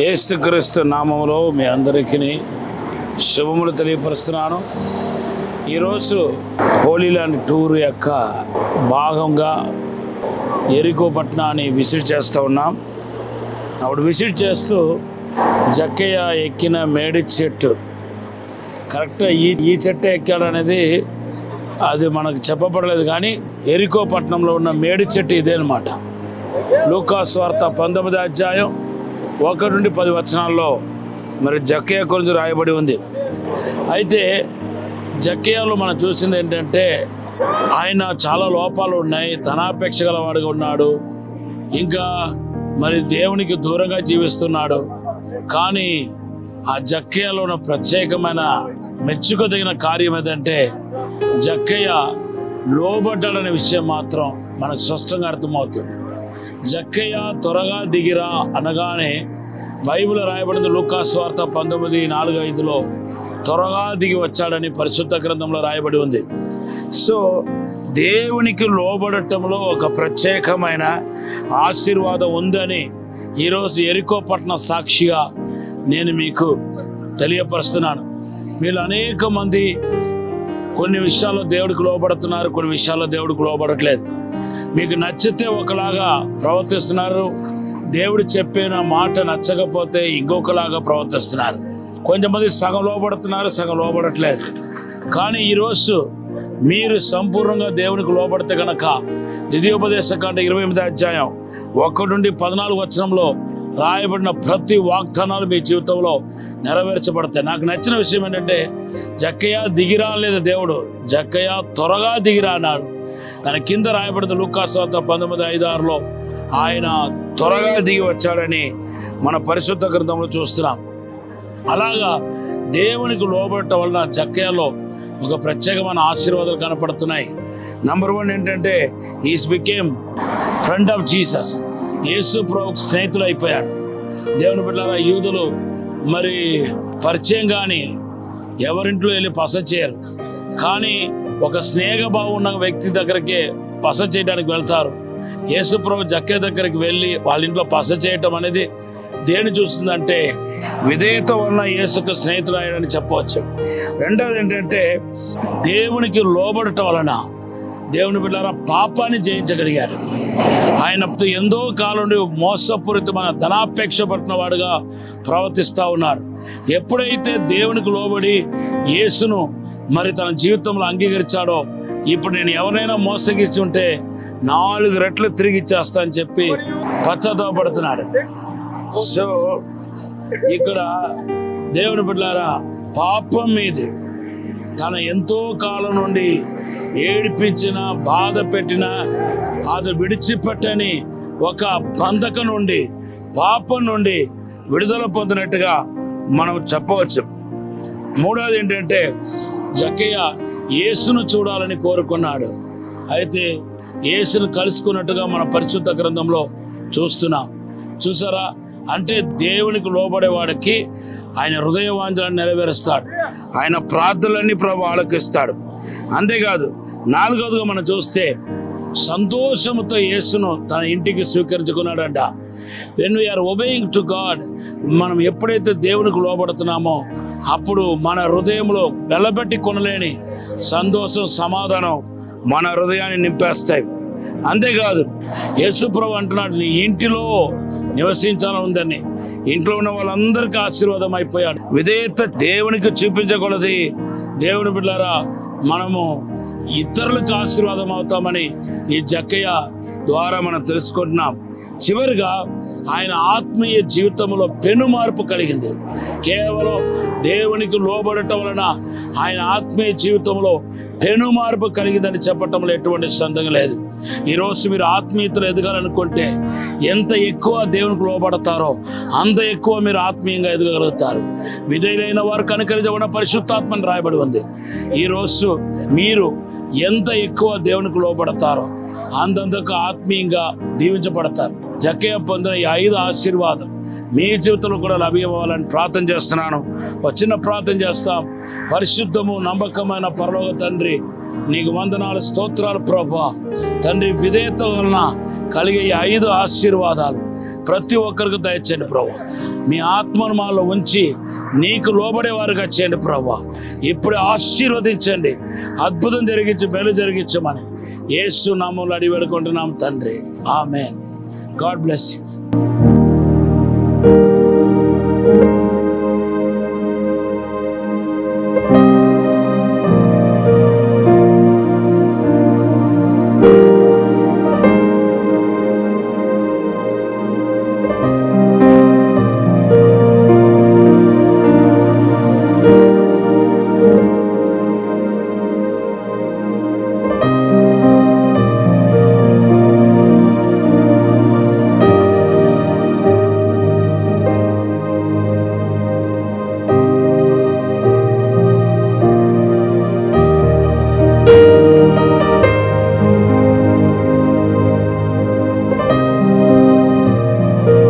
యేసుక్రీస్తు నామములో మీ అందరికీ శుభములు తెలియపరుస్తున్నాను. ఈరోజు హోలీ ల్యాండ్ టూర్ యొక్క భాగంగా ఎరికో పట్టణాన్ని విజిట్ చేస్తూ ఉన్నాం. అప్పుడు విజిట్ చేస్తూ జక్కయ్య ఎక్కిన మేడి చెట్టు కరెక్ట్గా ఈ చెట్టు ఎక్కాడనేది అది మనకు చెప్పబడలేదు, కానీ ఎరికో పట్టణంలో ఉన్న మేడి చెట్టు ఇదే అన్నమాట. లూకా సువార్త 19వ అధ్యాయం 1 నుండి 10 వచనాల్లో మరి జక్కయ్య గురించి రాయబడి ఉంది. అయితే జక్కయ్యలో మనం చూసింది ఏంటంటే ఆయన చాలా లోపాలు ఉన్నాయి, ధనాపేక్ష గలవాడుగా ఉన్నాడు, ఇంకా మరి దేవునికి దూరంగా జీవిస్తున్నాడు. కానీ ఆ జక్కయ్యలో ఉన్న ప్రత్యేకమైన మెచ్చుకోదగిన కార్యం ఏదంటే జక్కయ్య లోబడ్డాడనే విషయం మాత్రం మనకు స్పష్టంగా అర్థమవుతుంది. జక్కయ్య త్వరగా దిగిరా అనగానే బైబిల్ రాయబడింది. లూకా సువార్త 19:4-5లో త్వరగా దిగి వచ్చాడని పరిశుద్ధ గ్రంథంలో రాయబడి ఉంది. సో దేవునికి లోబడటంలో ఒక ప్రత్యేకమైన ఆశీర్వాదం ఉందని ఈరోజు ఎరికో పట్టణ సాక్షిగా నేను మీకు తెలియపరుస్తున్నాను. మీరు అనేక మంది కొన్ని విషయాల్లో దేవుడికి లోబడుతున్నారు, కొన్ని విషయాల్లో దేవుడికి లోబడట్లేదు. మీకు నచ్చితే ఒకలాగా ప్రవర్తిస్తున్నారు, దేవుడు చెప్పిన మాట నచ్చకపోతే ఇంకొకలాగా ప్రవర్తిస్తున్నారు. కొంతమంది సగం లోబడుతున్నారు, సగం లోబడట్లేదు. కానీ ఈరోజు మీరు సంపూర్ణంగా దేవునికి లోబడితే కనుక ద్వితీయోపదేశకాండ 28వ అధ్యాయం 1 నుండి 14 వచనంలో రాయబడిన ప్రతి వాగ్దానాలు మీ జీవితంలో నెరవేర్చబడతాయి. నాకు నచ్చిన విషయం ఏంటంటే జక్కయ్య దిగిరా లేదు దేవుడు, జక్కయ్య త్వరగా దిగిరా అన్నాడు. దాని కింద రాయబడిన లూకా సువార్త 19:5-6లో ఆయన త్వరగా దిగి వచ్చాడని మన పరిశుద్ధ గ్రంథంలో చూస్తున్నాం. అలాగా దేవునికి లోబడటం వలన జక్కయ్యలో ఒక ప్రత్యేకమైన ఆశీర్వాదాలు కనపడుతున్నాయి. నంబర్ 1 ఏంటంటే is became friend of Jesus. యేసు ప్రభువుకు స్నేహితులు అయిపోయాడు. దేవుని బిడ్డలారా, యూదులు మరి పరిచయం కానీ ఎవరింట్లో వెళ్ళి పస చేయరు, కానీ ఒక స్నేహభావం ఉన్న వ్యక్తి దగ్గరికి పస చేయడానికి వెళ్తారు. యేసు ప్రభు జక్కయ్య దగ్గరికి వెళ్ళి వాళ్ళ ఇంట్లో పస చేయటం అనేది దేని చూస్తుందంటే విధేయత వలన యేసుకు స్నేహితులు అయ్యాడని చెప్పవచ్చు. రెండవది ఏంటంటే దేవునికి లోబడటం వలన దేవుని బిడ్డలారా పాపాన్ని జయించగలిగాడు. ఆయన ఎంతో కాలం నుండి మోసపూరితమైన ధనాపేక్ష పట్టిన వాడుగా ప్రవర్తిస్తూ ఉన్నాడు. ఎప్పుడైతే దేవునికి లోబడి యేసును మరి తన జీవితంలో అంగీకరించాడో, ఇప్పుడు నేను ఎవరైనా మోసగిచ్చి ఉంటే 4 రెట్లు తిరిగి ఇచ్చేస్తా అని చెప్పి పశ్చాత్తాపడుతున్నాడు. సో ఇక్కడ దేవుని బిడ్డలారా పాపం మీద తన ఎంతో కాలం నుండి ఏడిపించిన బాధ పెట్టిన అది విడిచిపెట్టని ఒక బంధకం నుండి పాపం నుండి విడుదల పొందినట్టుగా మనం చెప్పవచ్చు. మూడవది ఏంటంటే జక్కయ్య యేసును చూడాలని కోరుకున్నాడు. అయితే యేసును కలుసుకున్నట్టుగా మన పరిశుద్ధ గ్రంథంలో చూస్తున్నాం. చూసారా, అంటే దేవునికి లోబడేవాడికి ఆయన హృదయ వాంఛలను నెరవేరుస్తాడు, ఆయన ప్రార్థనలన్నీ ప్రభు ఆలకిస్తాడు. అంతేకాదు 4వదిగా మనం చూస్తే సంతోషంతో యేసును తన ఇంటికి స్వీకరించుకున్నాడంట. When we are obeying to God, మనం ఎప్పుడైతే దేవునికి లోబడుతున్నామో అప్పుడు మన హృదయంలో వెలబెట్టి కొనలేని సంతోషం, సమాధానం మన హృదయాన్ని నింపేస్తాయి. అంతేకాదు యేసు ప్రభు అంటున్నాడు, నీ ఇంటిలో నివసించాలని ఉందని. ఇంట్లో ఉన్న వాళ్ళందరికీ ఆశీర్వాదం అయిపోయాడు. విధేయత దేవునికి చూపించకూడదు. దేవుని బిడ్డలారా, మనము ఇతరులకు ఆశీర్వాదం అవుతామని ఈ జక్కయ్య ద్వారా మనం తెలుసుకుంటున్నాం. చివరిగా ఆయన ఆత్మీయ జీవితంలో పెను మార్పు కలిగింది. కేవలం దేవునికి లోబడటం వలన ఆయన ఆత్మీయ జీవితంలో పెను మార్పు కలిగిందని చెప్పటంలో ఎటువంటి సందేహం లేదు. ఈరోజు మీరు ఆత్మీయతలు ఎదగాలనుకుంటే ఎంత ఎక్కువ దేవునికి లోబడతారో అంత ఎక్కువ మీరు ఆత్మీయంగా ఎదగలుగుతారు. విధేయులైన వారు కనుకరించబడిన పరిశుద్ధాత్మని రాయబడి ఉంది. ఈరోజు మీరు ఎంత ఎక్కువ దేవునికి లోబడతారో అంతంతకు ఆత్మీయంగా దీవించబడతారు. జక్కయ్య పొందిన ఈ 5 ఆశీర్వాదాలు మీ జీవితంలో కూడా లభ్యమవ్వాలని ప్రార్థన చేస్తున్నాను. ఒక చిన్న ప్రార్థన చేస్తాం. పరిశుద్ధము నమ్మకమైన పరలోక తండ్రి, నీకు వందనాలు, స్తోత్రాలు ప్రభువా. తండ్రి, విధేయత వలన కలిగే ఈ 5 ఆశీర్వాదాలు ప్రతి ఒక్కరికి దయచేయండి ప్రభువా. మీ ఆత్మను మాలో ఉంచి నీకు లోబడేవారుగా చేయండి ప్రభువా. ఇప్పుడు ఆశీర్వదించండి, అద్భుతం జరిగించి మేలు జరిగించమని యేసు నామములో అడిగి వేడుకుంటున్నాం తండ్రి. ఆమేన్. God bless you.